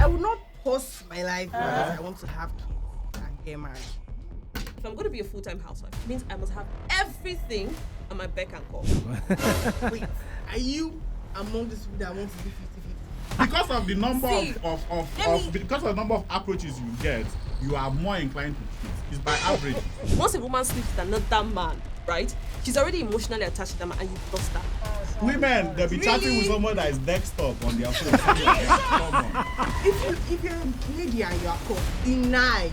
I would not pause my life because I want to have kids and get married. If I'm going to be a full-time housewife, it means I must have everything at my beck and call. Wait, are you among these people that want to be 50-50? Because of the number See, because of the number of approaches you get, you are more inclined to cheat. It's by average. Once a woman sleeps with another man, right? She's already emotionally attached to that man and you lost her. Women, they'll be chatting with someone that is desktop on their phone. Come on. If you're a lady and you are caught, deny.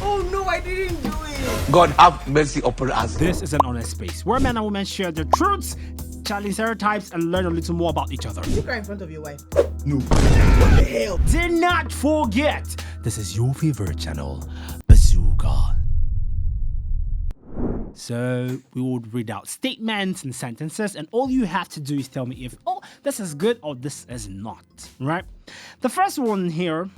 Oh no, I didn't do it. God have mercy upon us. This is an honest space where men and women share their truths, challenge stereotypes, and learn a little more about each other. Did you cry in front of your wife? No. What the hell? Do not forget, this is your favorite channel, Bazooka. So we would read out statements and sentences, and all you have to do is tell me if, oh, this is good or this is not, right? The first one here,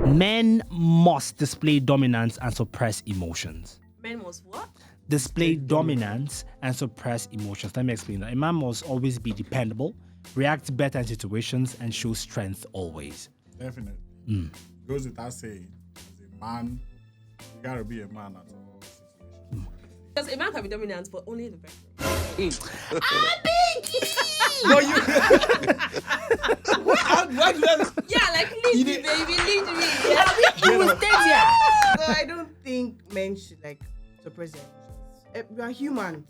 men must display dominance and suppress emotions. Men must what? Display dominance and suppress emotions. Let me explain that. A man must always be dependable, react better in situations, and show strength always. Definitely. Goes without saying, as a man, you gotta be a man at all situations. Because a man can be dominant, but only in the bedroom. Why do that? Yeah, like leave me, baby, leave me. Yeah. It was danger. So I don't think men should like suppress their emotions. We are humans,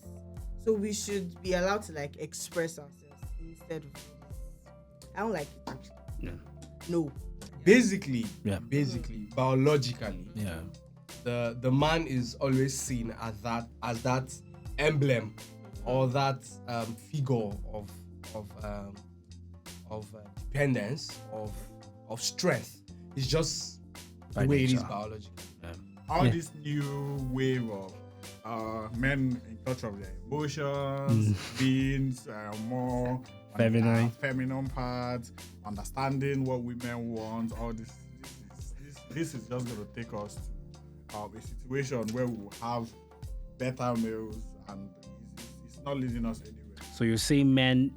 so we should be allowed to like express ourselves instead of. I don't like it actually. Yeah. No. Basically, Yeah. biologically, Yeah. the man is always seen as that emblem or that figure of dependence, of strength. It's just By the way it is nature. biologically. All this new wave of men in touch of their emotions, being more Feminine. feminine parts, understanding what women want. All this is just going to take us to a situation where we will have better males, and it's not leading us anywhere. So you're saying men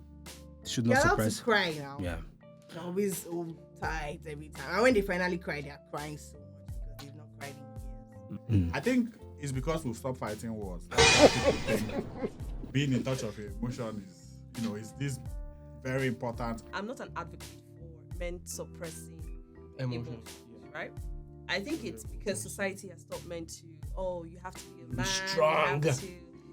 should You're not allowed suppress? to cry now. Yeah. They're always all tight every time. And when they finally cry, they are crying so much because they've not cried in years. I think it's because we'll stop fighting wars. Being in touch of your emotion is this very important. I'm not an advocate for men suppressing Emotions. emotions, right? I think it's because society has taught men to, you have to be a man. strong.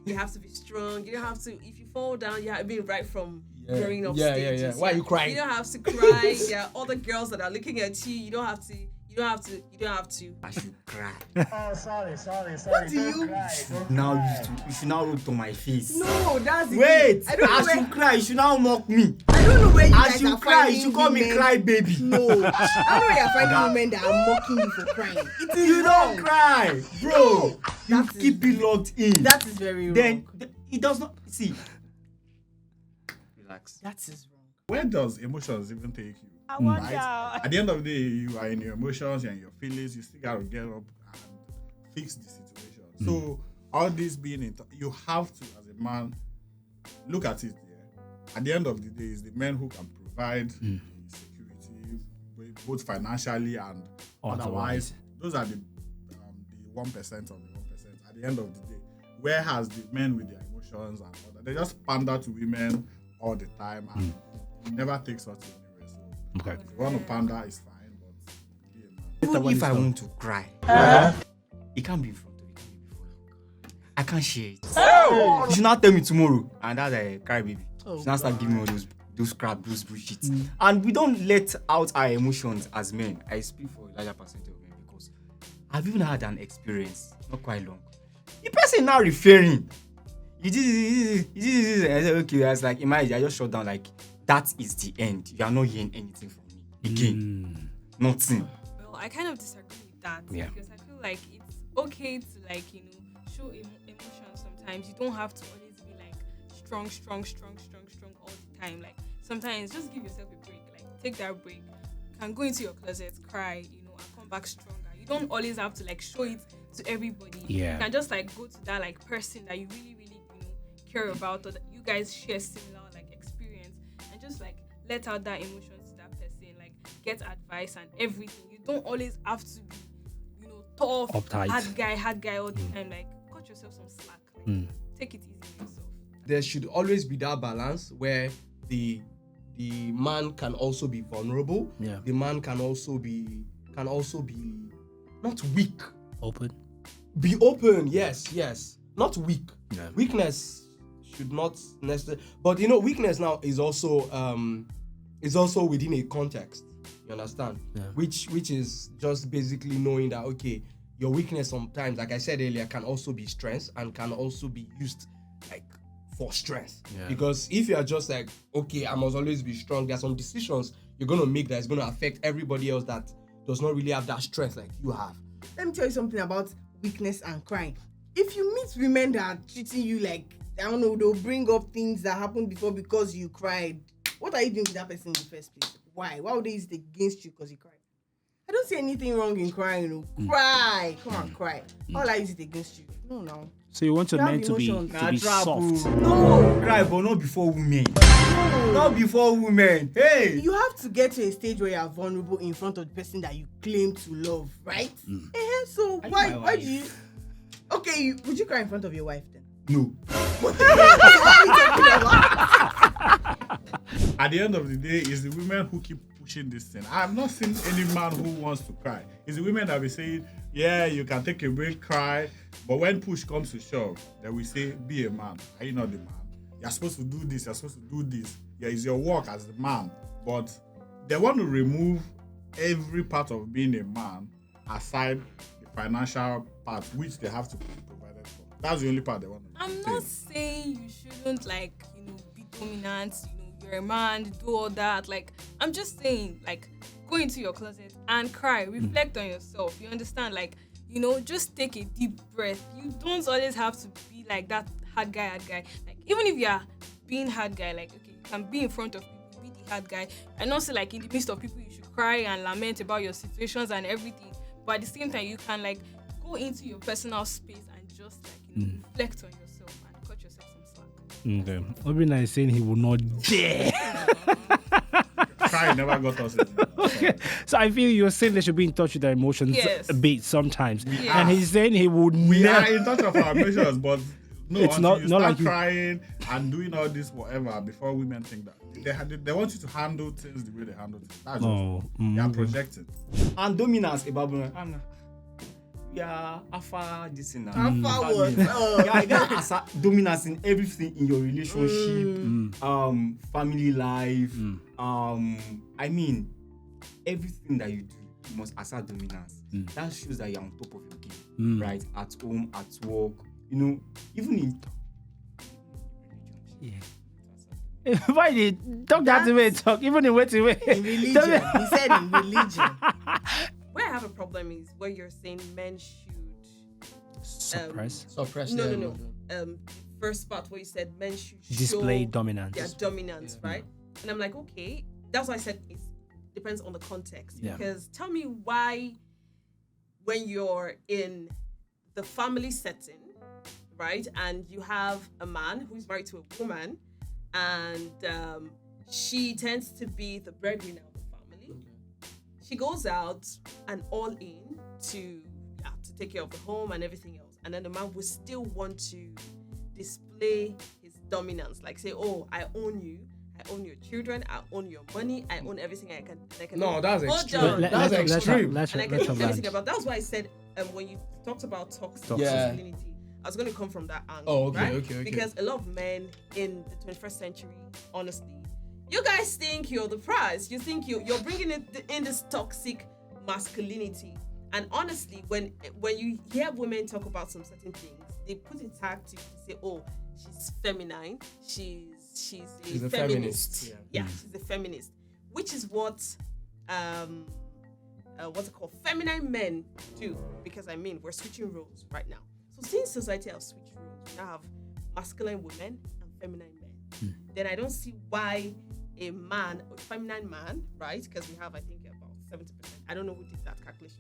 You have to be strong. You don't have to, if you fall down, you have to be right from growing up Yeah. stages. Why are you crying? You don't have to cry. There are other girls that are looking at you. You don't have to. I should cry. Sorry. What do you? Now you should now look to my face. No, that's the Wait, thing. I don't know I where, should cry. You should now mock me. I don't know where you I guys are should cry. finding You should call me women. cry baby. No, I don't know where you're finding women that are mocking you for crying. It is You wrong. don't cry, bro. You That is- keep it locked in. That is very wrong. Then it does not see. Relax. That is wrong. Where does emotions even take you? I wonder. Right? At the end of the day, you are in your emotions and your feelings. You still gotta get up and fix the situation. So all this being you have to, as a man, look at it. Yeah. At the end of the day, it's the men who can provide the security, both financially and otherwise. Those are the 1% of the 1%. At the end of the day, where has the men with their emotions and all that? They just pander to women all the time, and it never takes us anywhere. So Okay. if you want to pander, it's fine, but be a man. Even if I want to cry, it can't be in front of you. It can't be before. I can't share it. You should not tell me tomorrow, and that's a cry baby. You should not start giving me all those crap, those bullshit. And we don't let out our emotions as men. I speak for a larger percentage of men because I've even had an experience, not quite long. The person now referring, you did this. I said, okay. I was like, imagine, I just shut down, like, that is the end. You are not hearing anything from me again. Nothing. Well, I kind of disagree with that Yeah. because I feel like it's okay to show emotions sometimes. You don't have to always be like strong all the time. Like sometimes just give yourself a break. Like take that break. You can go into your closet, cry, and come back stronger. You don't always have to like show it to everybody. Yeah. You can just like go to that like person that you really care about, or that you guys share similar like experience, and just like let out that emotion to that person. Like get advice and everything. You don't always have to be, tough, Uptight. hard guy all the time. Like, cut yourself some slack. Like, take it easy on yourself. There should always be that balance where the man can also be vulnerable. Yeah. The man can also be not weak. Open. Be open, yes. Not weak. Yeah. Weakness should not necessarily, but weakness now is also within a context. You understand? Yeah. Which is just basically knowing that, okay, your weakness sometimes, like I said earlier, can also be strength and can also be used like for strength. Yeah. Because if you are just like, okay, I must always be strong, there are some decisions you're gonna make that is gonna affect everybody else that does not really have that strength like you have. Let me tell you something about weakness and crying. If you meet women that are treating you like, I don't know, they'll bring up things that happened before because you cried. What are you doing with that person in the first place? Why? Why would they use it against you because you cried? I don't see anything wrong in crying. Cry. Come on, cry. All I use it against you. No. So you want your You have men to be emotions. soft. No. Cry, but not before women. Not before women. Hey! You have to get to a stage where you are vulnerable in front of the person that you claim to love, right? So Are you why my do wife? you? Okay, would you cry in front of your wife then? No. What are you talking about? At the end of the day, it's the women who keep pushing this thing. I have not seen any man who wants to cry. It's the women that will say, yeah, you can take a break, cry. But when push comes to shove, they will say, be a man. Are you not the man? You're supposed to do this, you're supposed to do this. Yeah, it's your work as the man. But they want to remove every part of being a man aside the financial part, which they have to be provided for. That's the only part they want to I'm take. not saying you shouldn't be dominant, you're a man, do all that. Like, I'm just saying, like, go into your closet and cry, reflect on yourself. You understand? Like, just take a deep breath. You don't always have to be like that hard guy. Like, even if you're being hard guy, like, okay, you can be in front of people, be the hard guy. And also, like, in the midst of people, you should cry and lament about your situations and everything. But at the same time, you can, like, go into your personal space and just, like, reflect on yourself and cut yourself some slack. Okay. Obina is saying he will not dare. Cry never got us in. Okay. So I feel you're saying they should be in touch with their emotions Yes. a bit sometimes. Yeah. And he's saying he would We are never. in touch of our emotions, but no, It's until not- you not start like you- crying and doing all this whatever before women think that they want you to handle things the way they handle things. That's just, they are projecting. And dominance about women. And yeah, alpha this thing now. Alpha what? Oh Yeah, my God. dominance in everything in your relationship, family life. I mean, everything that you do, you must assert dominance. That shows that you're on top of your game, right? At home, at work, even in Yeah. Why did talk that way? Talk even in waiting way. In religion. He said in religion. Where I have a problem is where you're saying men should Suppress. Suppress no. them. First part where you said men should Display show dominance. their dominance, right? And I'm like, okay, that's why I said it depends on the context. Yeah. Because tell me why, when you're in the family setting, right, and you have a man who's married to a woman, and she tends to be the breadwinner of the family. She goes out and all in to take care of the home and everything else. And then the man will still want to display his dominance, like say, oh, I own you, I own your children, I own your money, I own everything I can. No, that's Hold extreme. on. That's extreme. Let's And I can let's do everything have about. That's why I said when you talked about toxic Yeah. masculinity, I was going to come from that angle. Oh, okay, right? okay. Because a lot of men in the 21st century, honestly, you guys think you're the prize. You think you're bringing in this toxic masculinity. And honestly, when you hear women talk about some certain things, they put it tag to say, oh, she's feminine, she's a feminist. Yeah, she's a feminist, which is what what's it called? Feminine men do. Because I mean, we're switching roles right now. So since society has switched roles, we now have masculine women and feminine men. Then I don't see why a feminine man, right? Because we have, I think, about 70%. I don't know who did that calculation.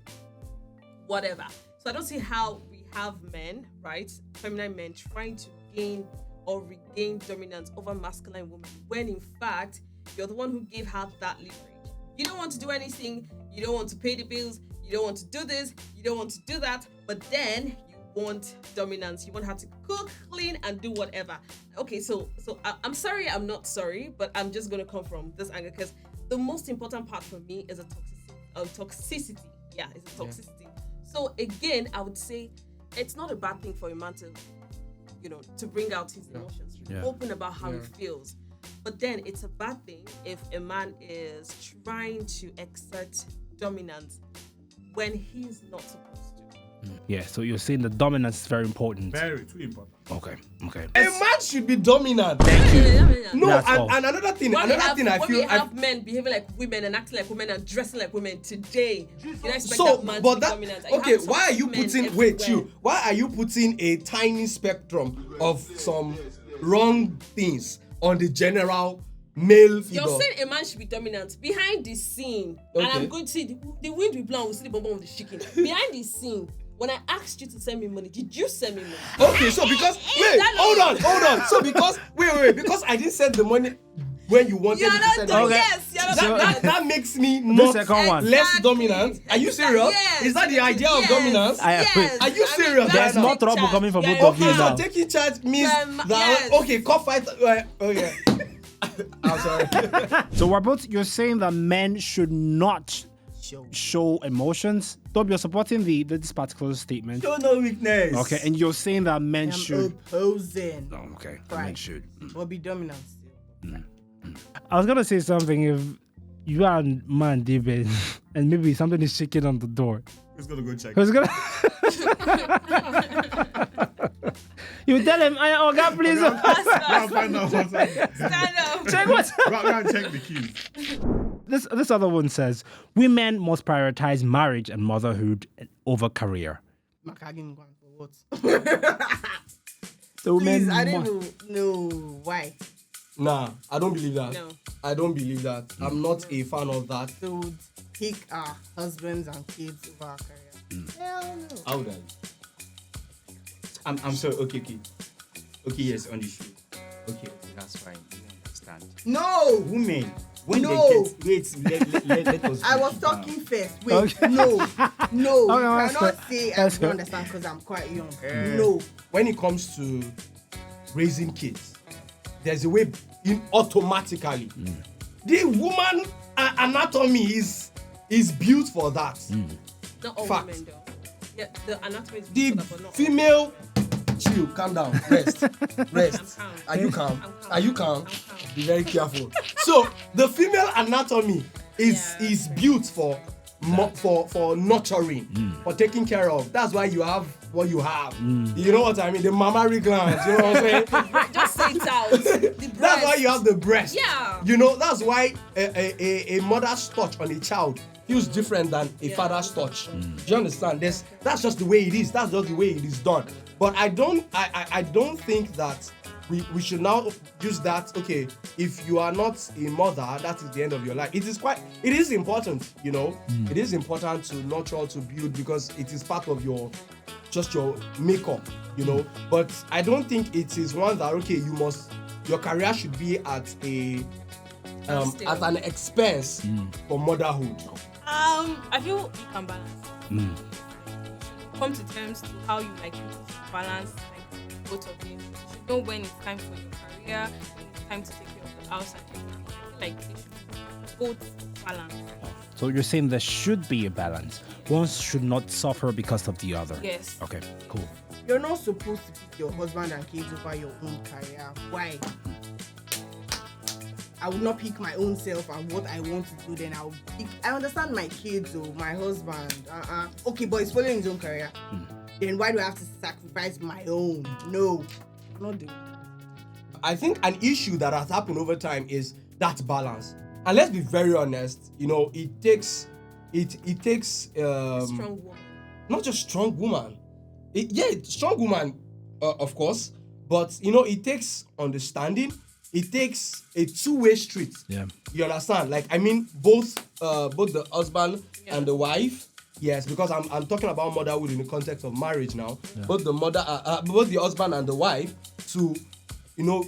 Whatever. So I don't see how we have men, right? Feminine men trying to gain or regain dominance over masculine women when in fact you're the one who gave her that leverage You don't want to do anything. You don't want to pay the bills. You don't want to do this. You don't want to do that. But then you want dominance. You want her to cook, clean, and do whatever. Okay, so I'm sorry, I'm not sorry, but I'm just gonna come from this angle because the most important part for me is a toxicity. Yeah, it's a toxicity. So again, I would say it's not a bad thing for a man to, to bring out his emotions, to be open about how he feels. But then it's a bad thing if a man is trying to exert dominance when he's not supposed to. Yeah, so you're saying the dominance is very important. Very, too important. Okay. A man should be dominant. No, That's and all. another thing When I we feel have men behaving like women and acting like women and dressing like women today, you don't expect so, that man but to be that dominant. You okay. have some Why are you men putting? everywhere. Wait, you. Why are you putting a tiny spectrum of some wrong things on the general male figure? You're saying a man should be dominant behind the scene, and Okay. I'm going to see the wind will blow and we'll see the bottom of the chicken. Behind the scene, when I asked you to send me money, did you send me money? Okay, so because wait, hold on. So because because I didn't send the money when you wanted You're me to not send doing the money. yes. You're not doing That makes me The not second one. less Exactly. dominant. Are you serious? Yes. Is that the idea of Yes. dominance? Yes. Are you serious? There's Right more now? trouble coming from Yeah, both of you Okay, so now. taking charge means that Yes. okay, cough fight. Oh yeah. I'm sorry. So Warbot, you're saying that men should not show emotions. Tob, you're supporting this particular statement. Show no weakness. Okay, and you're saying that men I'm should. opposing. Oh, okay, Right. men should. Or be dominant still. I was gonna say something if you are a man debate and maybe something is shaking on the door. Who's gonna go check? Who's gonna? You tell him, oh God, please. Go and find out what's happening. Stand up. Check what? Go and check the keys. This other one says women must prioritize marriage and motherhood over career. Makagin going for what? So Please, women I must- don't know why. Nah, I don't believe that. No. I don't believe that. I'm not a fan of that. They would pick our husbands and kids over our career. Hell no. How would I? I'm sorry. Okay. Okay, yes, on the show. Okay, that's fine. You understand. No! Women, when No. they get let us. I was break it down. talking first. Wait, Okay. no. You that's cannot good. say I That's don't good. understand because I'm quite young. No. When it comes to raising kids, there's a way in automatically. The woman anatomy is built for that. Not all Fact. women though. Yeah, the anatomy is The good, but not all. female, chill, calm down, rest. I'm calm. Are you calm? I'm calm. Are you calm? I'm calm. Be very careful. So the female anatomy is built for nurturing, for taking care of. That's why you have what you have. You know what I mean? The mammary glands. You know what I'm saying? Just say it out. The That's why breast. you have the breast. Yeah. You know, that's why a mother's touch on a child feels different than a father's touch. Do you understand? That's just the way it is. That's just the way it is done. But I don't think that we should now use that. Okay, if you are not a mother, that is the end of your life. It is important, you know. It is important to nurture, to build, because it is part of your makeup, you know. But I don't think it is one that your career should be at at an expense for motherhood. I feel you can balance. Come to terms to how you like to balance like both of you. You should know when it's time for your career, when it's time to take care of the house and everything. I feel like they should both balance. So you're saying there should be a balance. One should not suffer because of the other. Yes. Okay, cool. You're not supposed to pick your husband and kids over your own career. Why? I would not pick my own self and what I want to do. Then I would pick. I understand my kids or my husband. Okay, but he's following his own career. Then why do I have to sacrifice my own? No, I'm not doing it. I think an issue that has happened over time is that balance. And let's be very honest, you know, it takes Strong woman. not just strong woman. Strong woman, of course, but you know, it takes understanding. It takes a two-way street. Yeah. You understand? Like, I mean, both the husband and the wife. Yes, because I'm talking about motherhood in the context of marriage now. Yeah. Both the husband and the wife to, you know,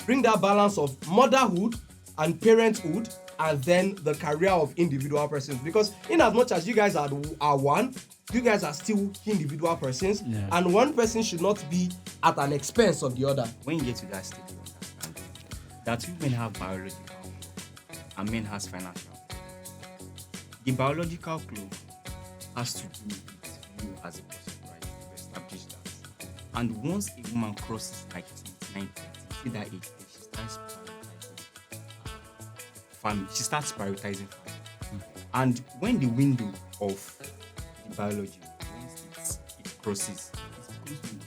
bring that balance of motherhood and parenthood and then the career of individual persons. Because in as much as you guys are one, you guys are still individual persons, and one person should not be at an expense of the other. When you get to that stage, you understand that women have biological clock and men has financial. The biological clock has to do with you as a person, right? You've established that. And once a woman crosses like 29, 30, see that age, she starts prioritizing family. She starts prioritizing family. And when the window of the biology, once it crosses, it becomes difficult.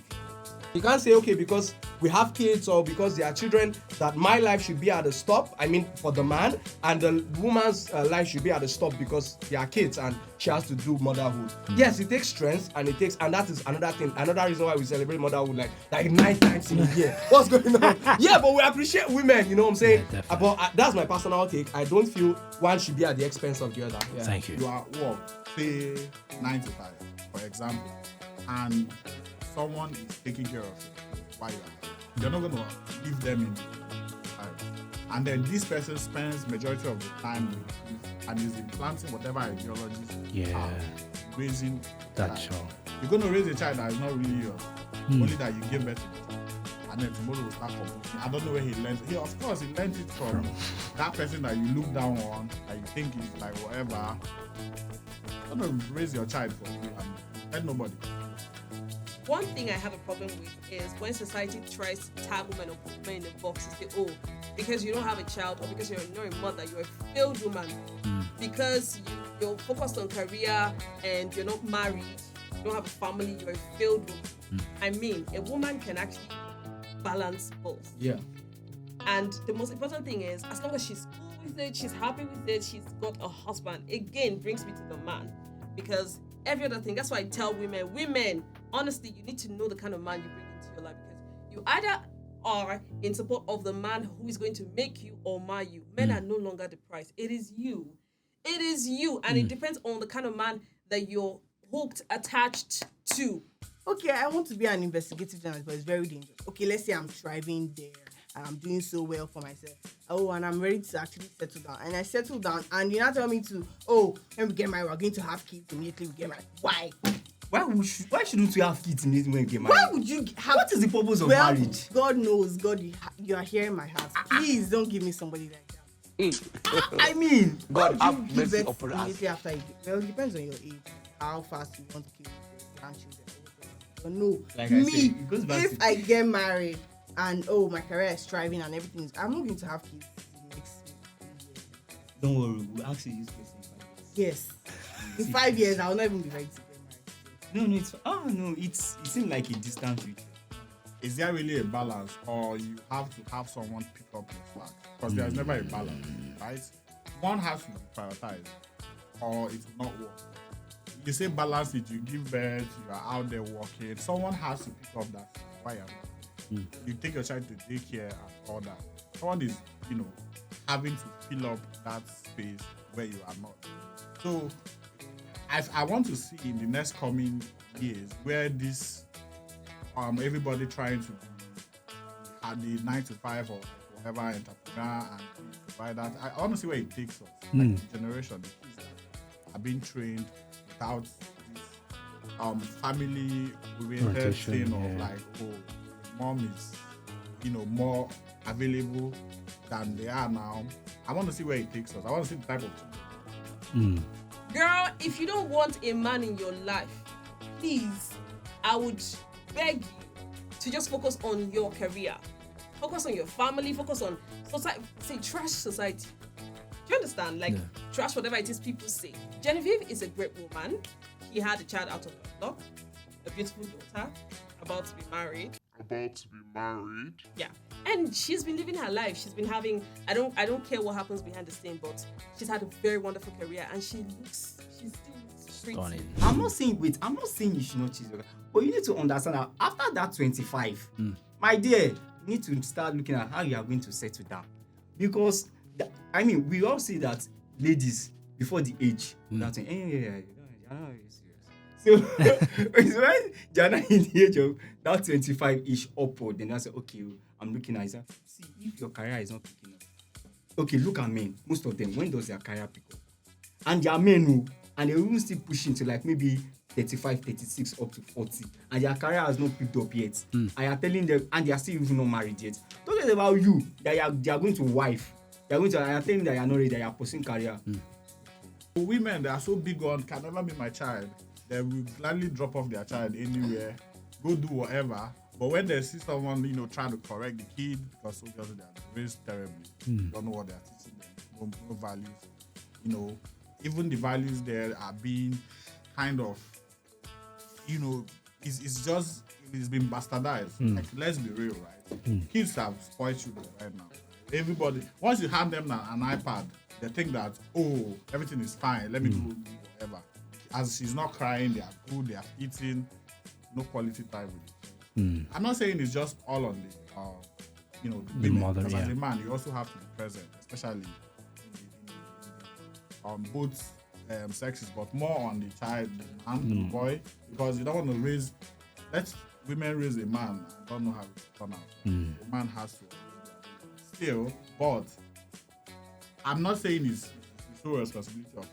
You can't say, okay, because we have kids or because they are children, that my life should be at a stop. I mean, for the man, and the woman's life should be at a stop because they are kids and she has to do motherhood. Yes, it takes strength and that is another thing. Another reason why we celebrate motherhood like 9 times in a year. What's going on? Yeah, but we appreciate women. You know what I'm saying? But that's my personal take. I don't feel one should be at the expense of the other. Yeah. Thank you. You are say 9 to 5, for example, and someone is taking care of you while you're not going to leave them in life. And then this person spends majority of the time with you and is implanting whatever ideologies are raising That child. child. You're going to raise a child that is not really yours, only that you gave birth to the child. And then tomorrow will start complaining. I don't know where he learned it. Of course, he learned it from that person that you look down on, that you think is like whatever. You're going to raise your child for you and let nobody. One thing I have a problem with is when society tries to tag women or put women in a box and say, oh, because you don't have a child or because you're not a mother, you're a failed woman. Because you're focused on career and you're not married, you don't have a family, you're a failed woman. I mean, a woman can actually balance both. Yeah. And the most important thing is, as long as she's cool with it, she's happy with it, she's got a husband. Again, brings me to the man. Because every other thing, that's why I tell women, honestly, you need to know the kind of man you bring into your life, because you either are in support of the man who is going to make you or mar you. Men are no longer the prize. It is you. It is you. And it depends on the kind of man that you're hooked, attached to. Okay, I want to be an investigative journalist, but it's very dangerous. Okay, let's say I'm thriving there and I'm doing so well for myself. Oh, and I'm ready to actually settle down. And I settle down, and you're not telling me to, oh, when we get married, we're going to have kids immediately we get married. Why? Why shouldn't we have kids immediately when we get married? Why would you have... What is the purpose of marriage? God knows, God, you are hearing my heart. Please don't give me somebody like that. I mean, God have mercy upon us. Immediately after you get... Well, it depends on your age, how fast you want to kill your grandchildren. But no, like me, I said, it goes back if I get married and, oh, my career is thriving and everything, I'm not going to have kids in the next 3 years. Don't worry, we'll actually use this in 5 years. Yes. In 5 years, I'll not even be ready to get married. No, it seems like a distant future. Is there really a balance, or you have to have someone pick up your slack? Because there's never a balance, right? One has to be prioritized, or it will not work. You say balance it, you give birth, you are out there working. Someone has to pick up that fire. You take your child to daycare and all that. Someone is, having to fill up that space where you are not. So, I want to see in the next coming years where this, everybody trying to be at the 9 to 5 or whatever entrepreneur and provide that. I want to see where it takes us. Like the generation, the kids that are being trained without this family-oriented thing of like, oh, mom is, more available than they are now. I want to see where it takes us. I want to see the type of children. Girl, if you don't want a man in your life, please, I would beg you to just focus on your career. Focus on your family, focus on society. Say, trash society. Do you understand? Like, trash whatever it is people say. Genevieve is a great woman. She had a child out of wedlock, a beautiful daughter, about to be married. Yeah. And she's been living her life. She's been having, I don't care what happens behind the scene, but she's had a very wonderful career and she still looks pretty. Stunning. I'm not saying you should not choose your guy, but you need to understand that after that 25, my dear, you need to start looking at how you are going to settle down. Because, we all see that ladies, before the age, that's saying, you're not really serious. So, it's when you're not in the age of that 25-ish upward, then I say, okay, I'm looking at it. See, if your career is not picking up, okay, look at men. Most of them, when does their career pick up? And they are men who, and they're even still pushing to like maybe 35, 36 up to 40, and their career has not picked up yet. And you're telling them, and they are still even not married yet. Don't talk about you, they are going to wife. They are going to, and you're telling them that you're not ready, that you're pursuing career. Women, they are so big on, can never be my child. They will gladly drop off their child anywhere, go do whatever. But when they see someone, trying to correct the kid, because obviously they are raised terribly, don't know what they are teaching them, no values. Even the values there are being kind of, it's been bastardized. Like, let's be real, right? Kids have spoiled children right now. Everybody, once you hand them an iPad, they think that, oh, everything is fine, let me do whatever. As she's not crying, they are good, they are eating, no quality time with it. I'm not saying it's just all on the women, mother, because as yeah. a man, you also have to be present, especially on both sexes, but more on the child, the man, the boy, because you don't want to let women raise a man and don't know how to turn out. The man has to still, but I'm not saying it's sole responsibility of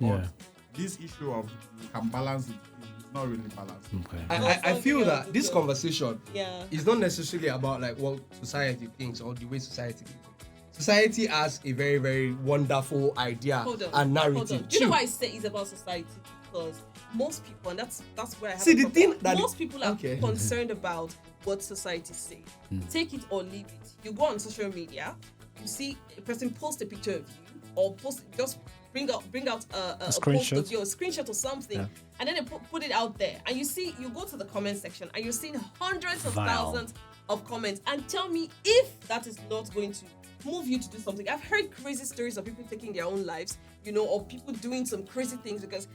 women, but this issue of you can balance it is not really balanced. Okay. I feel that this conversation Yeah. is not necessarily about like what society thinks or the way society thinks. Society has a very, very wonderful idea and narrative. Do you know why I say it's about society? Because most people, and that's where I have See, a the problem. thing that most people are okay. concerned about what society say. Take it or leave it. You go on social media, you see a person post a picture of you, or just bring out a post screenshot. of you, a screenshot or something, and then they put it out there, and you go to the comment section, and you're seeing hundreds of thousands of comments, and tell me if that is not going to move you to do something. I've heard crazy stories of people taking their own lives, or people doing some crazy things because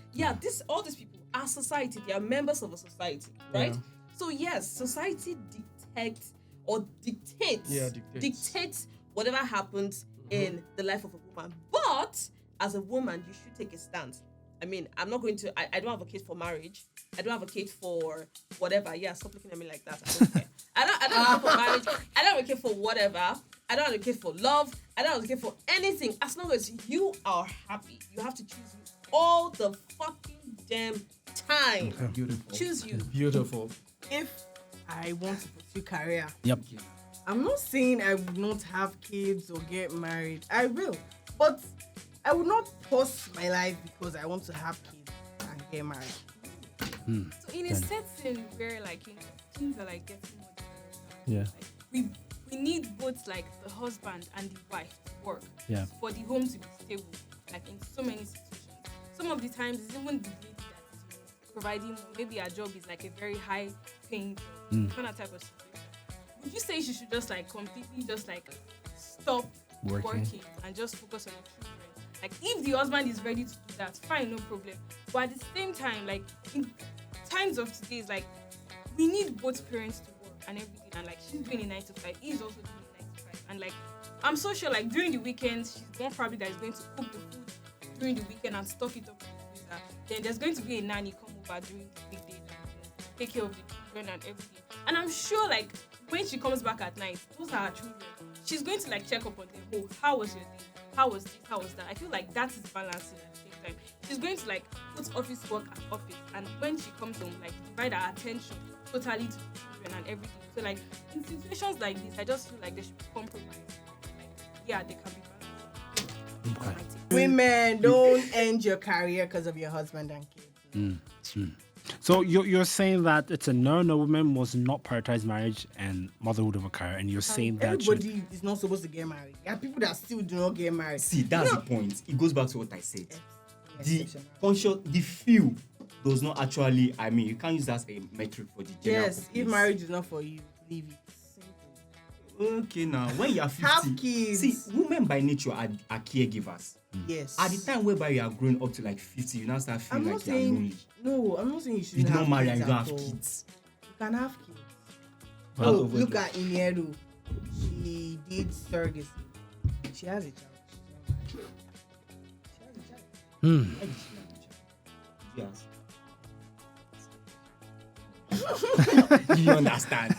all these people are society. They are members of a society, right? So yes, society dictates whatever happens in the life of a woman. But as a woman, you should take a stance. I mean, I'm not going to. I don't have a case for marriage. I don't have a case for whatever. Yeah, stop looking at me like that. I don't care. I don't have a case for marriage. I don't have a case for whatever. I don't have a case for love. I don't have a case for anything. As long as you are happy, you have to choose you all the fucking damn time. Beautiful. Choose you. Beautiful. If I want to pursue career, Yep. I'm not saying I would not have kids or get married. I will, but I would not pause my life because I want to have kids and get married. So in a setting where things are like getting more diverse, Yeah. like we need both like the husband and the wife to work for the home to be stable. Like in so many situations, some of the times it's even the lady that is providing. Maybe her job is like a very high paying job, kind of type of situation. Would you say she should just like completely just like stop working and just focus on the children? Like if the husband is ready to do that, fine, no problem. But at the same time, like in times of today, it's like we need both parents to work and everything. And like she's doing a 9 to 5, he's also doing a 9 to 5. And like I'm so sure like during the weekends, she's one probably that is going to cook the food during the weekend and stock it up in the freezer. Then there's going to be a nanny come over during the weekdays and take care of the children and everything. And I'm sure like when she comes back at night, those are her children. She's going to like check up on them. Oh, how was your day? How was this? How was that? I feel like that is balancing at the same time. She's going to like put office work at office, and when she comes home, like divide her attention totally to the children and everything. So like in situations like this, I just feel like there should be compromise. Like they can be balanced. Women, don't end your career because of your husband and kids. So you're saying that it's a no, women must not prioritize marriage and motherhood over career, and you're saying that Everybody is not supposed to get married. There are people that still do not get married. See, that's the point. It goes back to what I said. Yes, The few does not actually, I mean, you can't use that as a metric for the general yes, if populace. marriage is not for you, leave it. Simple. Okay, now, when you are 50, Have kids. see, women by nature are caregivers. Yes. At the time whereby you are growing up to like 50, you now start feeling like you're lonely. No, I'm not saying you should You do have not marry kids and you don't at have all. kids. You can have kids. Out Oh, of look wedlock. at Inieru. She did surrogacy. She has a child. She's not married. She has a child. Yes. You understand?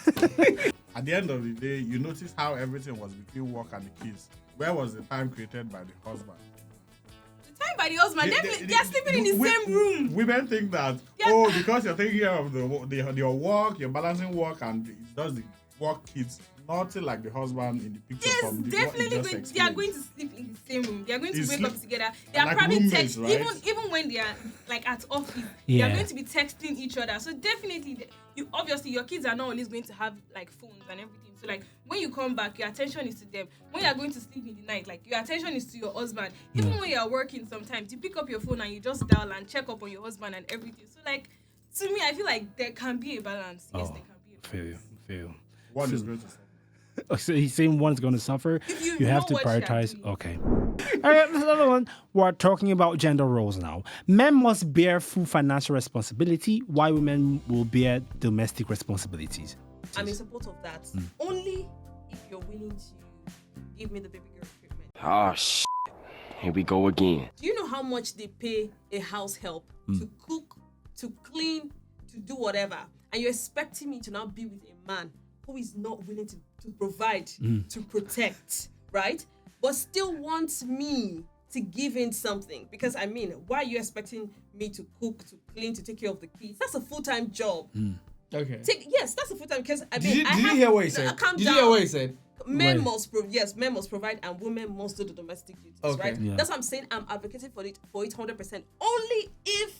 at the end of the day, you notice how everything was between work and the kids. Where was the time created by the husband? The time by the husband, they are sleeping in the same room. Women think that, because you're taking care of your work, you're balancing work, and it does the work kids, nothing like the husband in the picture. Yes, from the, definitely what you they are going to sleep in the same room. They are going to It's wake up together. They like are probably roommates, texting, right? even when they are like at office. Yeah. They are going to be texting each other. So definitely, you obviously your kids are not always going to have like phones and everything. So like when you come back, your attention is to them. When you are going to sleep in the night, like your attention is to your husband. Even when you are working, sometimes you pick up your phone and you just dial and check up on your husband and everything. So like to me, I feel like there can be a balance. Yes, there can be a balance. Feel. One is going to suffer. So he's saying one's going to suffer. If you You have to know what you're prioritize. doing. Okay. All right, this another one. We're talking about gender roles now. Men must bear full financial responsibility, while women will bear domestic responsibilities. I'm in support of that. Only if you're willing to give me the baby girl treatment. Oh, here we go again. Do you know how much they pay a house help to cook, to clean, to do whatever? And you're expecting me to now be with a man who is not willing to provide, to protect, right? But still wants me to give in something. Because I mean, why are you expecting me to cook, to clean, to take care of the kids? That's a full-time job. Okay. Yes, that's a full-time because I mean, Did you hear what he said? Calm Did down. you hear what he said? Men Right. must provide and women must do the domestic duties, Okay. right? Yeah. That's what I'm saying. I'm advocating for it 100%. Only if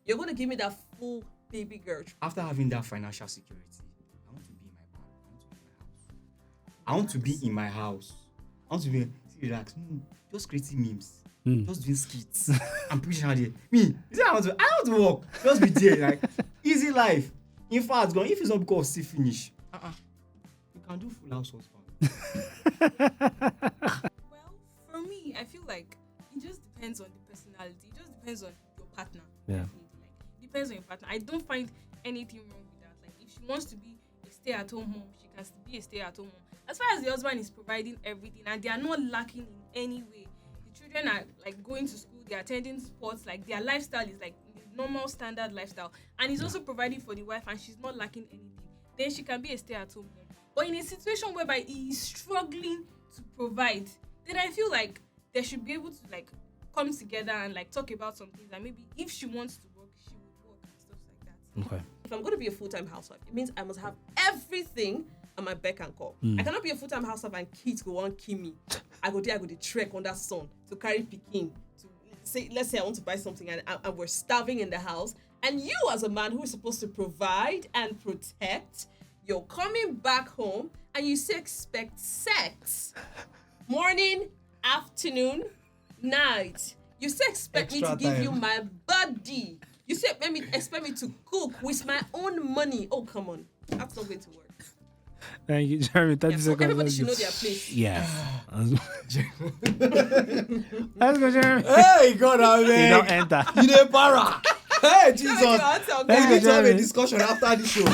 you're going to give me that full baby girl. After having that financial security, I want to be in my house. I want to be relax. Just creating memes. Just doing skits. I'm pushing out there. Me, I want to work. Just be there, like easy life. In fact, if it's not because of still finish, you can do full house husband. Well, for me, I feel like it just depends on the personality. It just depends on your partner. Yeah. Definitely. Like, depends on your partner. I don't find anything wrong with that. Like, if she wants to be a stay-at-home mom, she can be a stay-at-home mom. As far as the husband is providing everything and they are not lacking in any way, the children are like going to school, they're attending sports, like their lifestyle is like the normal standard lifestyle, and he's also providing for the wife and she's not lacking anything, then she can be a stay-at-home mom. But in a situation whereby he is struggling to provide, then I feel like they should be able to like come together and like talk about some things, and maybe if she wants to work, she would work and stuff like that. Okay. If I'm going to be a full-time housewife, it means I must have everything at my beck and call. I cannot be a full-time housewife and kids go on kill me. I go the trek on that son to carry Pekin to say, let's say I want to buy something and we're starving in the house, and you as a man who is supposed to provide and protect, you're coming back home and you say expect sex. Morning, afternoon, night. You say expect me Extra to give time. you my body. You say expect me to cook with my own money. Oh, come on. That's not going to work. Thank you, Jeremy. 30 So seconds. everybody Let's should go. know their place. Yeah. Let's go, Jeremy. Hey, God, I You mean, don't enter. you dey para. Hey, Jesus. Your answer, We okay? need to have a Jeremy. discussion after the show.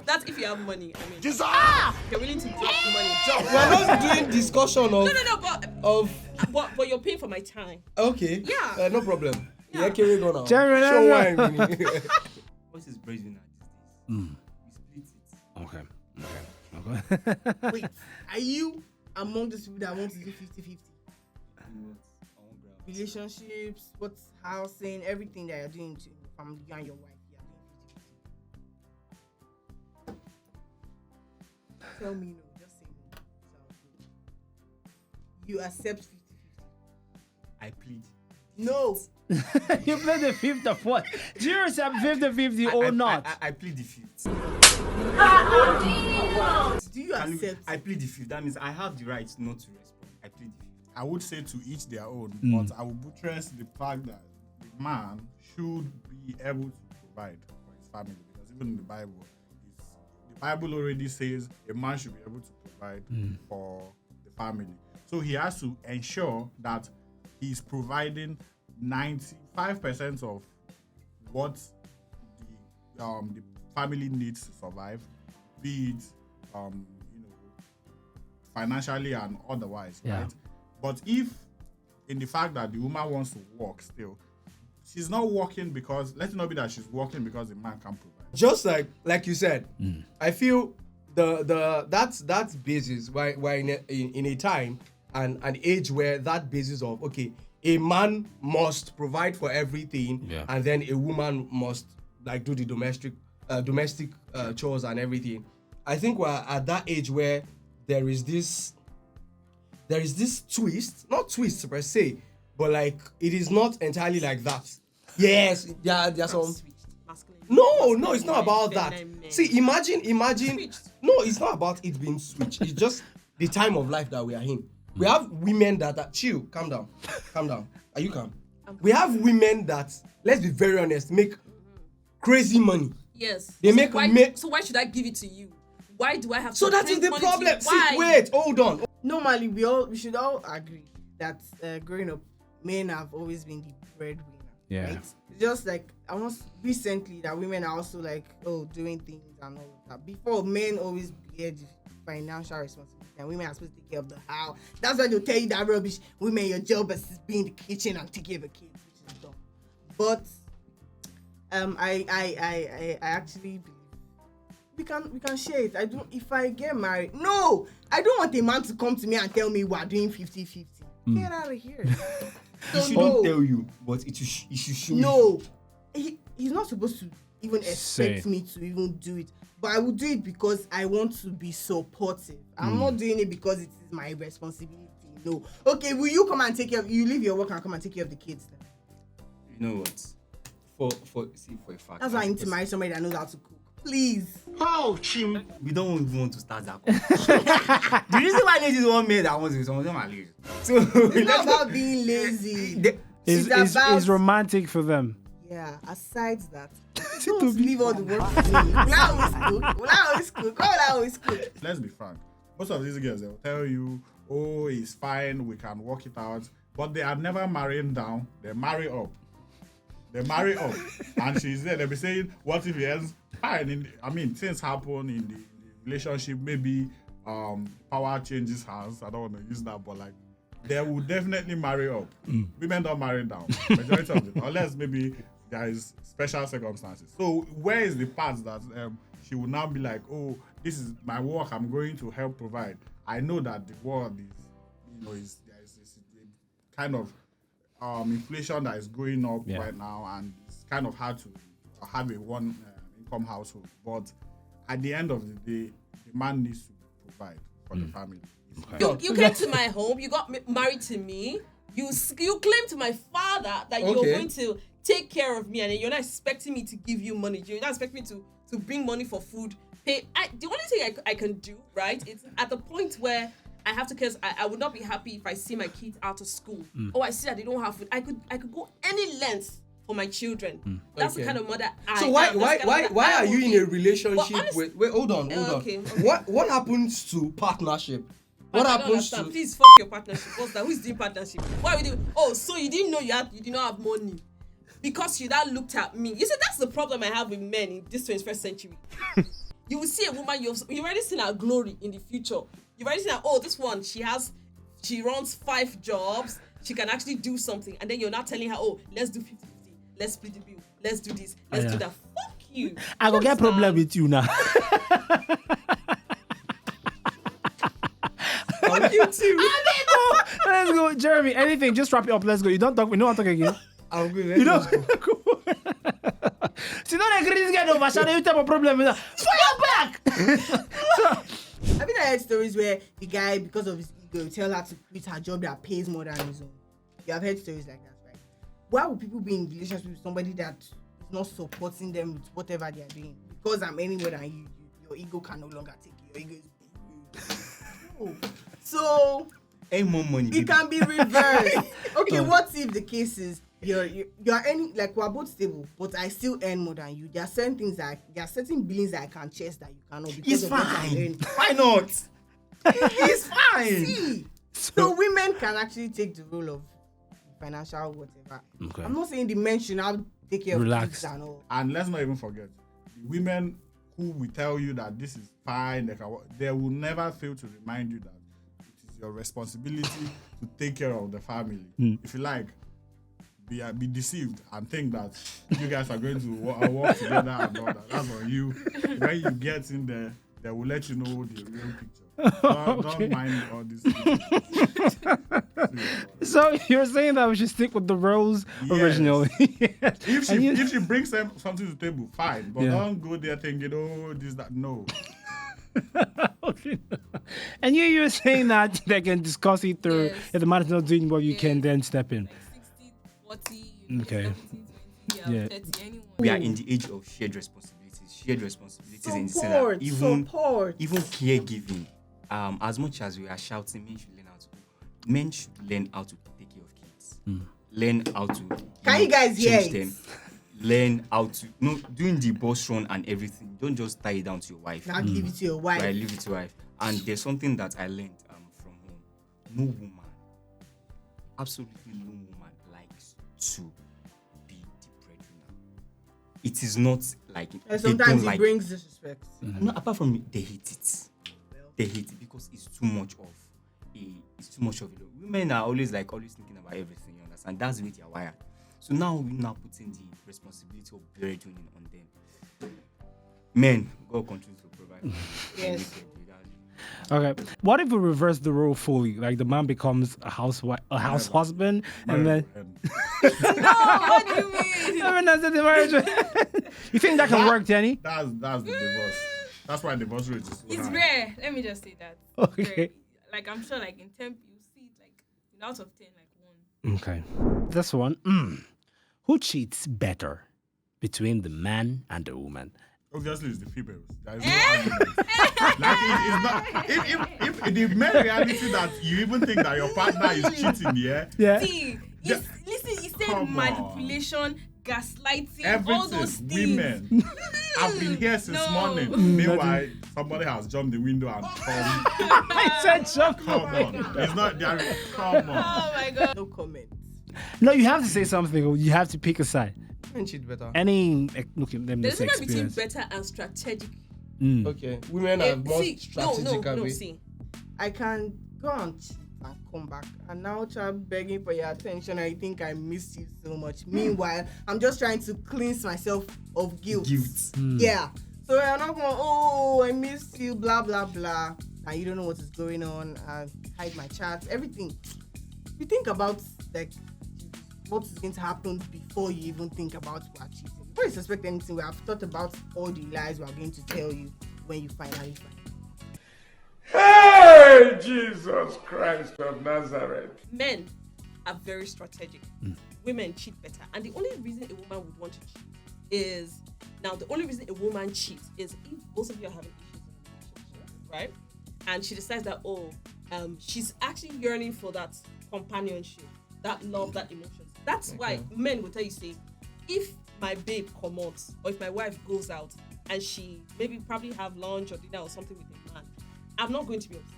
That's if you have money. I mean, you're willing to drop the money. We're not doing discussion of No, but you're paying for my time. Okay. Yeah. No problem. Yeah, carry go now. Jeremy, Show let's wine. go. Winnie. What is brazen at these days? We split it. Okay. Wait, are you among those people that want to do 50-50? Relationships, what's housing, everything that you're doing to your family, you and your wife, you're doing 50-50. Tell me no, just say no. Sounds good. You accept 50-50. I plead. No. You play the fifth of what? Do you accept 50-50 or not? I plead the fifth. Do you accept? I plead the fifth. That means I have the right not to respond. I plead the fifth. I would say to each their own, but I would buttress the fact that the man should be able to provide for his family, because even in the Bible already says a man should be able to provide for the family. So he has to ensure that he's providing 95% of what the family needs to survive, be it financially and otherwise, Yeah. right? But if in the fact that the woman wants to work still, she's not working because, let it not be that she's working because the man can't provide. Just like you said, I feel that's basis why in a time and an age where that basis of okay, a man must provide for everything, and then a woman must like do the domestic chores and everything. I think we're at that age where there is this twist, not twist per se, but like it is not entirely like that. Yes, there's some. No, it's not about that. See, imagine. No, it's not about it being switched. It's just the time of life that we are in. We have women that are chill. Calm down. Are you calm? We have women that, let's be very honest, make crazy money. Yes. They So why should I give it to you? Why do I have to? So that is the bring money problem. to you? See, wait, hold on. Normally, we should all agree that growing up, men have always been the breadwinner. Yeah. Right? Just like almost recently that women are also like doing things and all of that. Before, men always bear the financial responsibility and women are supposed to take care of the house. That's why they'll tell you that rubbish. Women, your job is to be in the kitchen and take care of the kids, which is dumb. But I actually believe we can share it. If I get married, no, I don't want a man to come to me and tell me we're doing 50-50. Get out of here. He shouldn't tell you, but he should show you. No, he's not supposed to even expect me to even do it. But I will do it because I want to be supportive. I'm not doing it because it is my responsibility. No. Okay, will you come and take care of? You leave your work and come and take care of the kids then? You know what? For a fact. That's why I need to marry somebody that knows how to cook. Please. We don't even want to start that conversation. The reason why this is one man that wants to be someone are lazy. So it's not about being lazy. It's romantic for them. Yeah, aside that, don't leave all the work to me. Will I always cook? Let's be frank. Most of these girls, they'll tell you, oh, it's fine, we can work it out. But they are never marrying down. They marry up. And she's there. They'll be saying, what if he ends? Fine. Things happen in the relationship. Maybe power changes hands. I don't want to use that, but like, they will definitely marry up. Women don't marry down. Majority of it. Unless maybe there is special circumstances. So where is the part that she will now be like, oh, this is my work, I'm going to help provide. I know that the world is, there's a kind of inflation that is going up right now, and it's kind of hard to have a one income household. But at the end of the day, the man needs to provide for the family. You came to my home, you got married to me, you claim to my father that you're going to take care of me, and then you're not expecting me to give you money. You're not expecting me to bring money for food. The only thing I can do, right, it's at the point where I have to, because I would not be happy if I see my kids out of school. Or I see that they don't have food. I could go any length for my children. That's the kind of mother I am. So why are you in a relationship with? Wait, hold on. Okay. What happens to partnership? What happens to? Please fuck your partnership. What's that? Who's doing partnership? Why are we doing? Oh, so you didn't know you did not have money because you that looked at me. You see, that's the problem I have with men in this 21st century. You will see a woman you've already seen her glory in the future. You've already seen her. Oh, this one she runs 5 jobs. She can actually do something, and then you're not telling her, oh, let's do 50-50. Let's split the bill. Let's do this. Let's do that. Fuck you. I go get problem with you now. Fuck you too. Let's go, Jeremy. Anything? Just wrap it up. Let's go. You don't talk. We don't want to talk again. I'm good. You know. See, don't agree this guy over. Shall you have a problem with that? Fire back. I think I heard stories where the guy, because of his ego, tell her to quit her job that pays more than his own. You have heard stories like that, right? Why would people be in relationship with somebody that is not supporting them with whatever they are doing? Because I'm any more than you, your ego can no longer take it. Your ego is big. So Ain't more money. it can be reversed. Okay, what if the case is you're earning, like, we're both stable, but I still earn more than you? There are certain things there are certain billings that I can chase that you cannot because It's of what I'm fine. earning. Why not? It's fine. See, so women can actually take the role of financial whatever. Okay. I'm not saying the men should now take care Relax. of kids and all. And let's not even forget, the women who will tell you that this is fine, they will never fail to remind you that it is your responsibility to take care of the family. If you like, be deceived and think that you guys are going to work together and all that. That's on you. When you get in there, they will let you know the real picture. Don't mind all this. So you're saying that we should stick with the roles originally? Yes. If she brings something to the table, fine. But Yeah. don't go there thinking, oh, this, that. No. Okay. And you're saying that they can discuss it through. Yes. If the man is not doing well, you Yes. can then step in. Like 60, 40, Okay. 70, 20, Yeah. 30, anyone. We are in the age of shared responsibilities. Shared responsibilities in the sense that Support. even caregiving. As much as we are shouting, men should learn how to take care of kids. Learn how to Can you guys hear change it? them. Learn how to doing the boss run and everything. Don't just tie it down to your wife. Now give it to your wife. Right, leave it to wife. And there's something that I learned from home. No woman, absolutely no woman likes to be the breadwinner. It is not like And they sometimes don't it like. brings disrespect. No, apart from it, they hate it. They hate it because it's too much of it. Women are always thinking about everything, you understand? That's the way they are wired. So now we're putting the responsibility of breadwinning on them. Men, God controls to provide. Yes. Okay. What if we reverse the role fully? Like the man becomes a house husband, and then What do you mean? I mean, that's the marriage. You think that can work, Danny? That's the divorce. That's why divorce rate is so It's high. rare. Let me just say that. Okay. Very- like I'm sure, like in 10, you see it like out of 10, like 1. Okay. This one. Who cheats better between the man and the woman? Obviously, it's the females. There is no argument. Like it's not. If the main reality that you even think that your partner is cheating, Yeah. See, Yeah. Listen, he said Come on. manipulation, gaslighting, all everything, those things. women. I've been here since No. morning. Meanwhile, somebody has jumped the window and come. I said jump. Come on. It's not there. Come on. Oh my god. No comment. No, you have to say something. Or you have to pick a side. Men cheat better. Any look at them. There's a This difference between experience. better and strategic. Okay, women are more See, strategic. no, see. I can go and cheat and come back and now try begging for your attention. I think I miss you so much. Meanwhile, I'm just trying to cleanse myself of guilt. Yeah. So I'm not going, oh, I miss you, blah, blah, blah. And you don't know what is going on. And hide my chats, everything. You think about like what is going to happen before you even think about what cheating. Before you suspect anything, we have thought about all the lies we are going to tell you when you finally find. Hey, Jesus Christ of Nazareth. Men are very strategic. Women cheat better. And the only reason a woman would want to cheat is, now the only reason a woman cheats is if both of you are having issues in a relationship, right? And she decides that, she's actually yearning for that companionship, that love, that emotions. That's why men will tell you, say, if my babe comes or if my wife goes out and she probably have lunch or dinner or something with a man, I'm not going to be upset.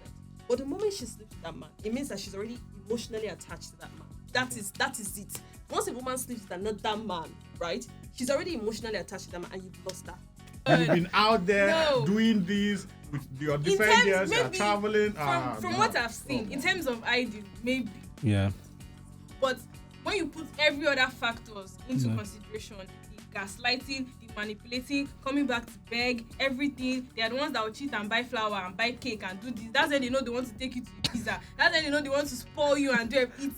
But the moment she sleeps with that man, it means that she's already emotionally attached to that man. That is it. Once a woman sleeps with another man, right? She's already emotionally attached to that man and you've lost her. You've been out there No. doing this with your In different terms, years, you're maybe, traveling. from what I've seen, in terms of ideal, maybe. Yeah. But when you put every other factors into consideration, the gaslighting, the manipulating, coming back to beg, everything, they are the ones that will cheat and buy flour and buy cake and do this. That's when they know they want to take you to the pizza. That's when they know they want to spoil you and do everything.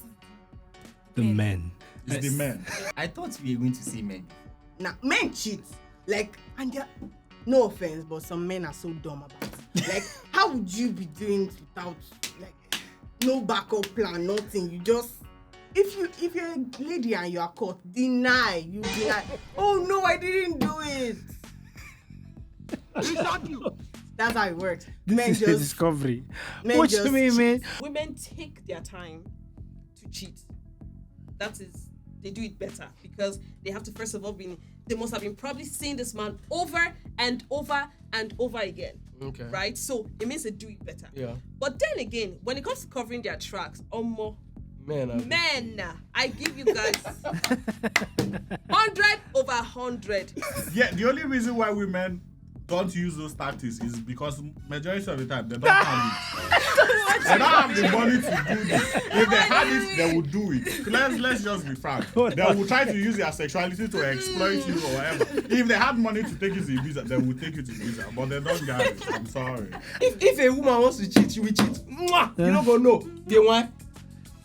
The men. It's the men. I thought we were going to see men. Now, men cheat. Like, and they're, no offense, but some men are so dumb about it. Like, how would you be doing it without, like, no backup plan, nothing? You just, if you're a lady and you are caught, deny. Oh no, I didn't do it. That's how it works. Men This is a just, discovery. men What just you mean, man? Women take their time to cheat. They do it better because they have to first of all they must have been probably seeing this man over and over and over again. Okay. Right? So it means they do it better. Yeah. But then again, when it comes to covering their tracks, men, I give you guys 100 over 100. Yeah, the only reason why women don't use those tactics is because majority of the time they don't have it. They don't have the money to do this. If they had it, they would do it. Let's just be frank. They will try to use their sexuality to exploit you or whatever. If they had money to take you to Ibiza, they would take you to Ibiza. But they don't get it. I'm sorry. If a woman wants to cheat, you will cheat. Mwah! You don't go no. They want.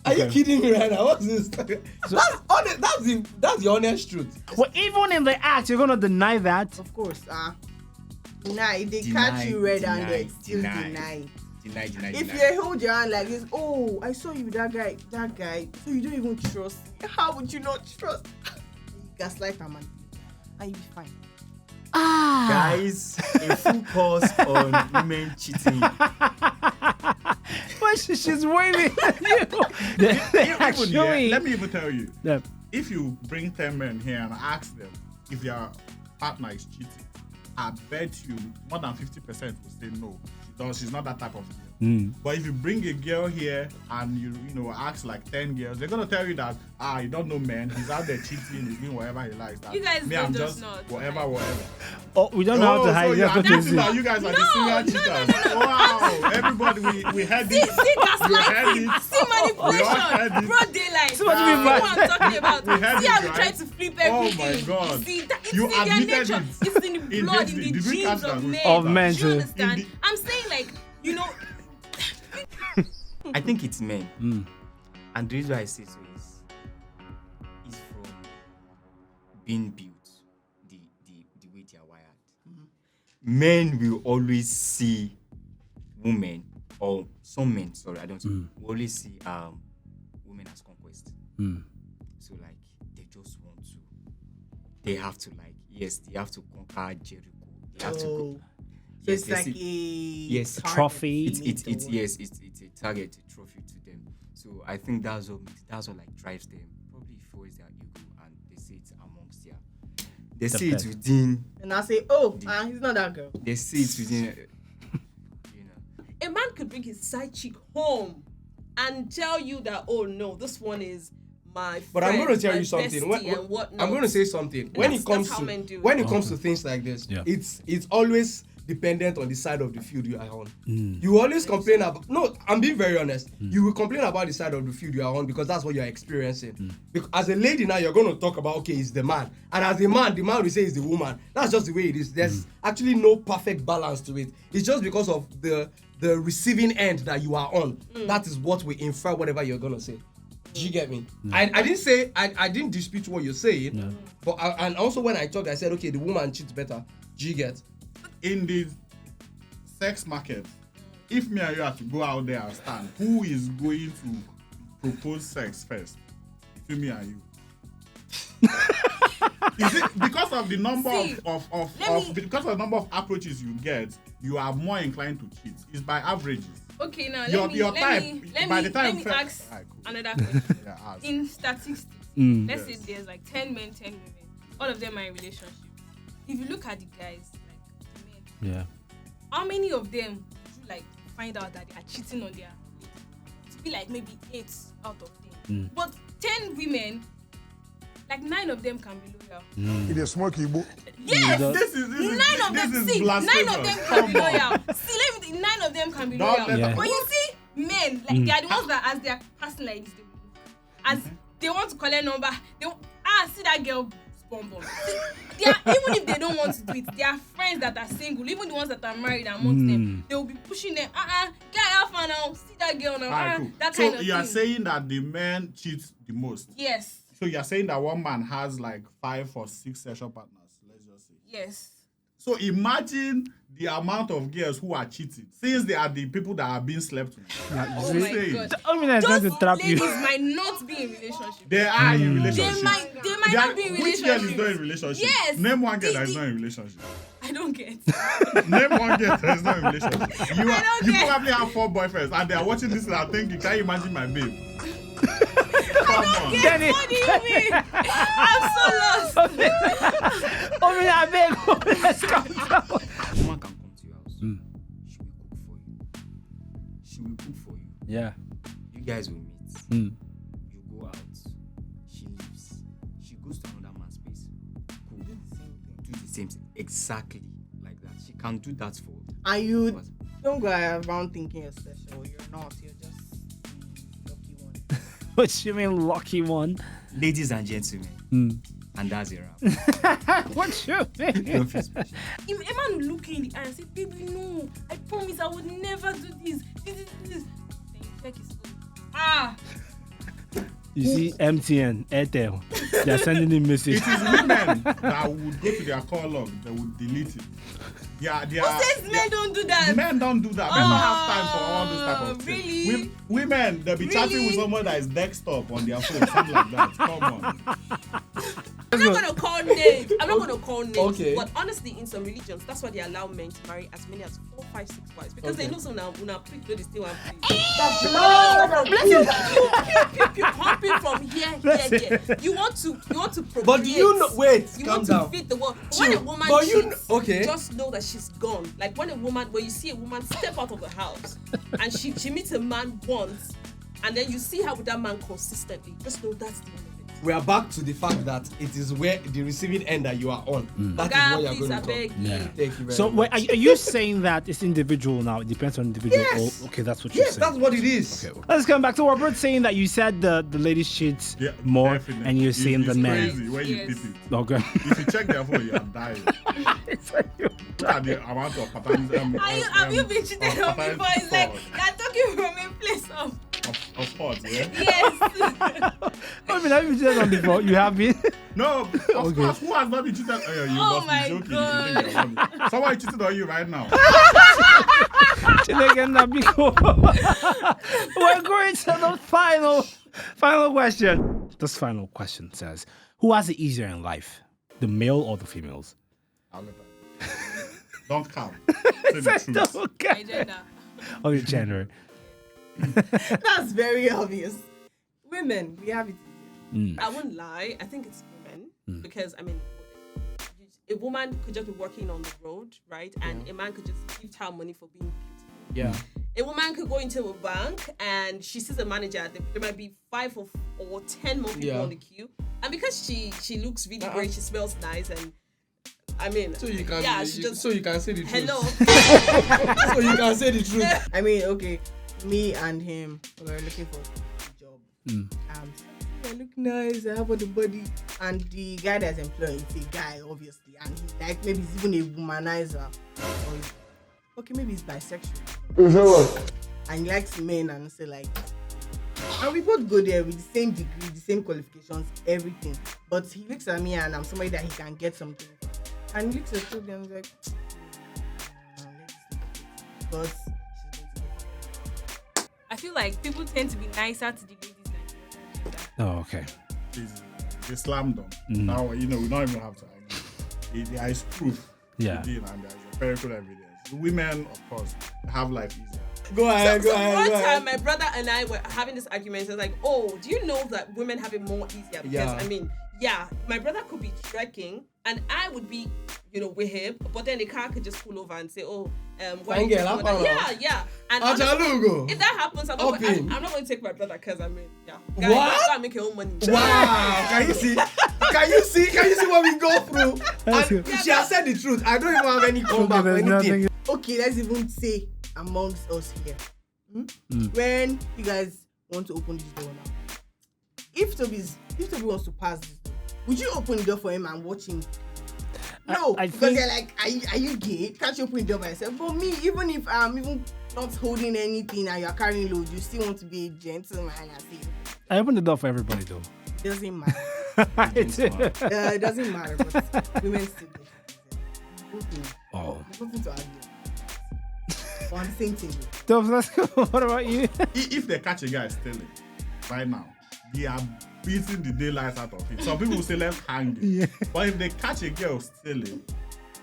Are you kidding me right now? What's this? That's honest. That's the honest truth. Well, even in the act, you're gonna deny that. Of course, deny. If they catch you red-handed, still deny. If you hold your hand like this, oh, I saw you with that guy, so you don't even trust. How would you not trust? You gaslight a man, and you be fine. Guys, a full course on women cheating. But she's waving at you. Let me even tell you. Yeah. If you bring 10 men here and ask them if their partner is cheating, I bet you more than 50% will say no. She's not that type of girl. But if you bring a girl here and you ask like 10 girls, they're gonna tell you that you don't know men, he's out there cheating, he's doing whatever he likes. That You guys me, don't I'm just just not. whatever. Oh, we don't know how to hide. So you That's are what you're admitting that saying. you guys are the serial cheaters. Wow, everybody, we heard it. See gaslighting, see We all heard manipulation, it. broad daylight. See what See you mean by- what I'm talking about. We heard See it, how we right? try to flip Oh everything. my God. You see, it's You in their admitted nature. it. It's in the blood, in the Did we catch genes that? of men. Of men, Do too. you understand? I'm saying like, I think it's men. And the reason why I say so is from being built, the way they are wired. Men will always see women, or some men, sorry, I don't say, will always see women as conquest. So like they have to they have to conquer Jericho. They have to go. So it's like a trophy. It's a target, a trophy to them. So I think that's what like drives them. Probably fuels their ego, and they say it amongst they say it within. And I say, he's not that girl. They say it within. a man could bring his side chick home and tell you that, oh no, this one is my friend, but I'm going to tell my you something. bestie and whatnot. I'm going to say something. When it comes to things like this, it's always dependent on the side of the field you are on. You always complain about. No, I'm being very honest. You will complain about the side of the field you are on because that's what you're experiencing. Because as a lady now, you're going to talk about it's the man, and as a man, the man will say it's the woman. That's just the way it is. There's actually no perfect balance to it. It's just because of the receiving end that you are on. That is what we infer whatever you're going to say. Do you get me? I didn't say I didn't dispute what you're saying, but and also when I talked, I said okay, the woman cheats better. Do you get? In the sex market, if me and you have to go out there and stand, who is going to propose sex first? Between me and you. Is it because of the number because of the number of approaches you get, you are more inclined to cheat? It's by averages. Okay, now Let me ask another question. In statistics, let's say there's like 10 men, 10 women. All of them are in relationship. If you look at the guys, like the men, how many of them would you like find out that they are cheating on their lady? To be like maybe 8 out of 10. But 10 women, like 9 of them can be loyal. It is smoky book. Yes, This is 9 of them. See, 9 of them can be loyal. See, let me. 9 of them can be loyal. But you see, men, like they are the ones that, as they are passing like this, they will look. As they want to collect number, they see that girl bomb. They are, even if they don't want to do it, they are friends that are single. Even the ones that are married amongst them, they will be pushing them. Get alpha now. See that girl now. Cool. That so kind of you are thing. saying that the men cheat the most? Yes. So you are saying that one man has like 5 or 6 sexual partners, let's just say. Yes. So imagine the amount of girls who are cheating, since they are the people that are being slept with. Oh my God. I'm trying to trap ladies you. might not be in relationship. They are in relationship. They might not be in Which girl is relationship. not in relationship? Yes. Name one girl that is not in relationship. I don't get. Name one girl that is not in relationship. You get. probably have 4 boyfriends and they are watching this and are thinking, can you imagine my babe? Come on. Kenny. What do you mean? I'm so lost. I beg. Let's calm down. Woman can come to your house. She will cook for you. Yeah. You guys will meet. You go out. She leaves. She goes to another man's place. Cool. Do the same thing. Exactly like that. She can do that for. And you Don't go around thinking you're special. You're not. You're just lucky one. What you mean, lucky one? Ladies and gentlemen, and that's a wrap. What you mean? Don't feel special. A man will look you in the eye and say, baby, no, I promise I would never do this. This. Then you check his phone. You see, MTN, Airtel, they're sending him message. It is women that would go to their call log, they would delete it. Yeah, Who says men don't do that? Men don't do that. Men don't have time for all those type of really? things. Women, they'll be chatting with someone that is desktop on their phone, something like that. Come on. I'm not gonna call names. Okay. But honestly, in some religions, that's why they allow men to marry as many as 4, 5, 6 wives because they know some now prick they still have pumping from here. You want to procreate. But you know, wait, You calm want down. to feed the world. When a woman But cheats, okay. just know that she's gone. Like when you see a woman step out of the house and she meets a man once, and then you see her with that man consistently, just know that's the end of it. We are back to the fact that it is where the receiving end that you are on. That is God, what you're please, I going to beg talk. you. Thank you very So, much. wait, are you saying that it's individual now? It depends on individual. Yes. Oh, okay, that's what you're Yes, saying. that's what it is. Okay. Let's come back to Robert saying that you said the ladies cheat more, Definitely. and you're saying the it's men. crazy when you Yes. tip it. Okay. If you check their phone, you are dying. Look at the amount of patterns. Have you been cheated on before? It's like you're talking from a place of of course, yeah. yes. I mean, have you cheated on before? You have been? No, of course. Who has not been cheated? You Oh must my be joking. God. If you think you're funny. Someone cheated on you right now. We're going to the final question. This final question says, who has it easier in life? The male or the females? Don't count. Say the truth. Okay. Agenda. Okay, gender. That's very obvious. Women, we have it. I wouldn't lie. I think it's women because I mean, a woman could just be working on the road, right? And a man could just give her money for being beautiful. Yeah. A woman could go into a bank and she sees a manager. There might be 5 or 10 more people on the queue, and because she looks really great, she smells nice, and I mean, So you can so you can say the truth. hello. So you can say the truth. I mean, okay, me and him, we were looking for a job. I look nice, I have all the body. And the guy that's employed is a guy, obviously. And he's like, maybe he's even a womanizer. Or okay, maybe he's bisexual. And he likes men and say like, and we both go there with the same degree, the same qualifications, everything. But he looks at me and I'm somebody that he can get something. And he looks at me and he's like, because she's going to get I feel like people tend to be nicer to the ladies than the gender. Oh, okay. They slammed them. Now, we don't even have to argue. There is proof. Yeah. And there is empirical evidence. Women, of course, have life easier. Go ahead. One time, my brother and I were having this argument. He was like, "Oh, do you know that women have it more easier?" Because Yeah. I mean, my brother could be trekking, and I would be, with him. But then the car could just pull over and say, "Oh, why?" Fine girl, you doing that?" Yeah. And honestly, Ajalugo. if that happens, I'm not going to take my brother because I mean, Guys, What? you gotta make your own money. Wow, can you see what we go through? And she has said the truth. I don't even have any comeback or anything. Okay, let's even say amongst us here. When you guys want to open this door now, if Toby wants to pass this door, would you open the door for him and watch him? No, I because think- they're like, are you gay? Can't you open the door by yourself? For me, even if I'm even not holding anything and you're carrying load, you still want to be a gentleman and say, I opened the door for everybody though. it doesn't matter. It doesn't matter, but women still do. Oh. Nothing to argue. On the same thing. Dubs, let's go. What about you? If they catch a guy stealing right now, they are beating the daylight out of him. Some people will say let's hang him. Yeah. But if they catch a girl stealing,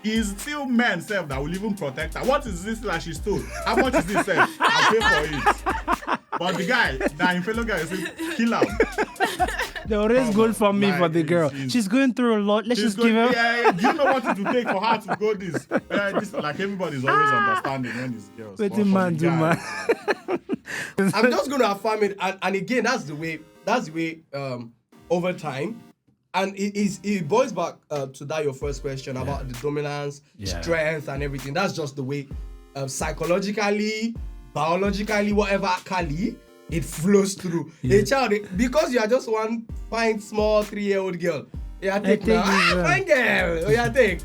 it's still men self that will even protect her. What is this that she stole? How much is this self? I'll pay for it. But the guy, the fellow guy, is saying, kill him. The always good for me for the girl. she's- She's going through a lot. Let's just give her. Yeah, do you know what it will take for her to go this? This like everybody's always understanding when it's girls. Wait But till for man the do guy, man. I'm just going to affirm it, and again, that's the way. Over time, and it boils back to that your first question about the dominance, Yeah. strength, and everything. That's just the way psychologically, biologically, whatever, Kali, it flows through. A child, because you are just one fine, small 3-year-old girl. Yeah, take now. Fine girl. Oh, yeah, take.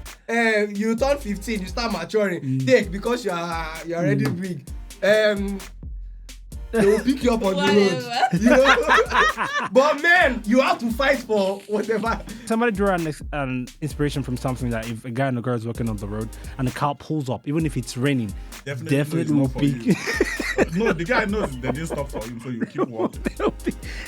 You turn 15, you start maturing. Take, because you're already big. They will pick you up on the road. You know? But man, you have to fight for whatever. Somebody draw an inspiration from something that if a guy and a girl is walking on the road and the car pulls up, even if it's raining, definitely will pick. No, the guy knows they didn't stop for him, so you keep walking.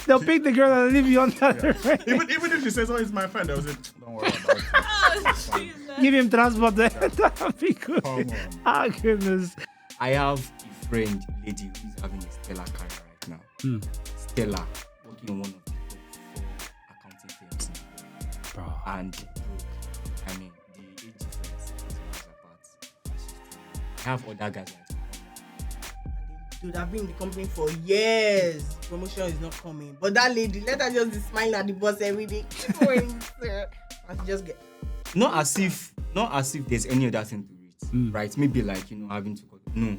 They'll pick the girl and leave you on that. Even if she says, "Oh, it's my friend," they'll say, "Don't worry about it." Oh, Jesus. Give him transport there. That'll be good. Come on. Ah, goodness. I have a friend, lady, who is having a stellar career right now. Stellar, working on one of the top 4 accounting firms in the world. Bro. And broke. I mean, the age difference is miles apart. I have other guys like Dude, I've been in the company for years. Promotion is not coming. But that lady, let her just be smiling at the boss every day. And she just get. not as if there's any other thing to it, right? Maybe like having to like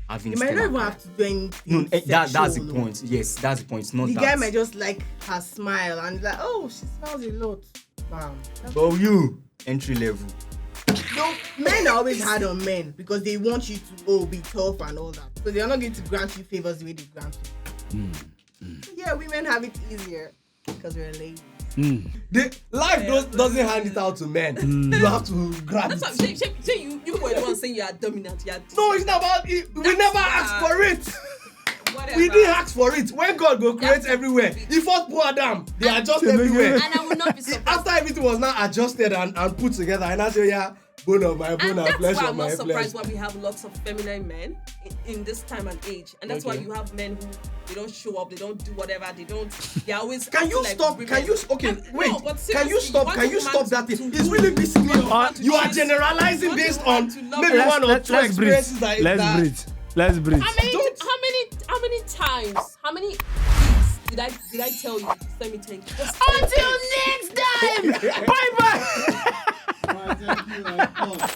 having. You might not even have to do anything. No, that's the sexual, point. Yes, that's the point. Not the that. guy might just like her smile and like, oh, she smiles a lot. Bam. But you entry level. No, men are always hard on men because they want you to be tough and all that. So they are not going to grant you favors the way they grant you. Yeah, women have it easier because we're ladies. The life doesn't hand it out to men. You have to grab That's it. what you were the one saying you are dominant. You are No, it's not about it. We never asked for it. whatever. We didn't ask for it. When God go create everywhere, He first put Adam. They adjust everywhere. And I will not be surprised. After everything was now adjusted and put together, and I say, yeah, bone of my bone And and that's flesh why of I'm my not flesh. surprised why we have lots of feminine men in this time and age. And that's why Okay. you have men who they don't show up, they don't do whatever, they're always Can you acting stop? like Can you? Okay, And- wait. no, but Can you seriously, stop? want Can a you woman stop that to- thing? It's really pissing me off. to You are choose- generalizing want a based woman on to love maybe you. one or two experiences that. Let's breathe. How many times? How many weeks did I tell you? Just let me take. Until next time. Bye bye. Thank you.